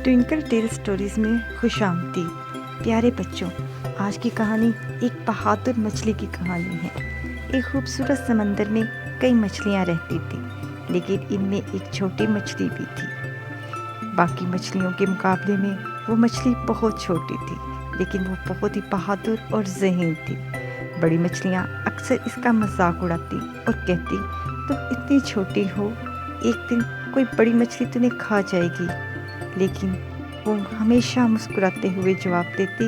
Twinkle tell stories में खुशामदीद। प्यारे बच्चों, आज की कहानी एक बहादुर मछली की कहानी है। एक खूबसूरत समंदर में कई मछलियाँ रहती थी, लेकिन इनमें एक छोटी मछली भी थी। बाकी मछलियों के मुकाबले में वो मछली बहुत छोटी थी, लेकिन वो बहुत ही बहादुर और ज़हीन थी। बड़ी मछलियाँ अक्सर इसका मजाक उड़ाती और कहती, तुम इतनी छोटी हो, एक दिन कोई बड़ी मछली तुम्हें खा जाएगी। लेकिन वो हमेशा मुस्कुराते हुए जवाब देती,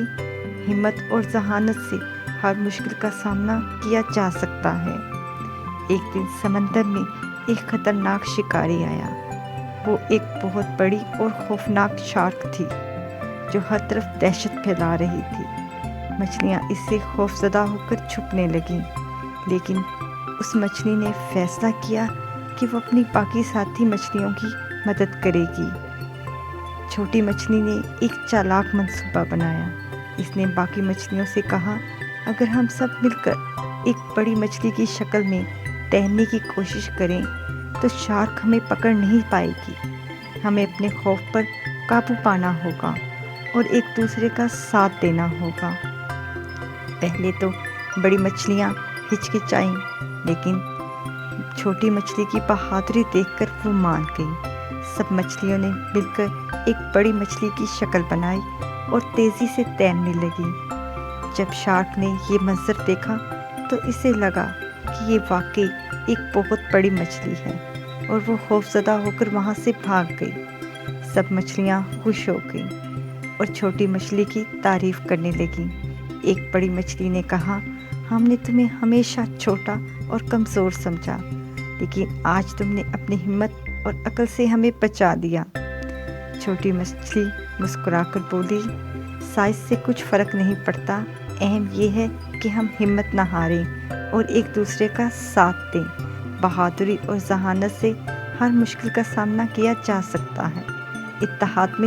हिम्मत और जहानत से हर मुश्किल का सामना किया जा सकता है। एक दिन समंदर में एक खतरनाक शिकारी आया। वो एक बहुत बड़ी और खौफनाक शार्क थी, जो हर तरफ दहशत फैला रही थी। मछलियाँ इससे खौफजदा होकर छुपने लगीं, लेकिन उस मछली ने फैसला किया कि वो अपनी बाकी साथी मछलियों की मदद करेगी। छोटी मछली ने एक चालाक मंसूबा बनाया। इसने बाकी मछलियों से कहा, अगर हम सब मिलकर एक बड़ी मछली की शक्ल में तैरने की कोशिश करें तो शार्क हमें पकड़ नहीं पाएगी। हमें अपने खौफ पर काबू पाना होगा और एक दूसरे का साथ देना होगा। पहले तो बड़ी मछलियाँ हिचकिचाईं, लेकिन छोटी मछली की बहादुरी देखकर वो मान गई। सब मछलियों ने मिलकर एक बड़ी मछली की शक्ल बनाई और तेज़ी से तैरने लगी। जब शार्क ने ये मंजर देखा तो इसे लगा कि ये वाकई एक बहुत बड़ी मछली है, और वो खौफजदा होकर वहाँ से भाग गई। सब मछलियाँ खुश हो गईं और छोटी मछली की तारीफ करने लगीं। एक बड़ी मछली ने कहा, हमने तुम्हें हमेशा छोटा और कमज़ोर समझा, लेकिन आज तुमने अपनी हिम्मत और अकल से हमें बचा दिया। छोटी मछली मुस्कुराकर बोली, साइज से कुछ फ़र्क नहीं पड़ता, अहम ये है कि हम हिम्मत न हारें और एक दूसरे का साथ दें। बहादुरी और जहानत से हर मुश्किल का सामना किया जा सकता है। इत्तेहाद में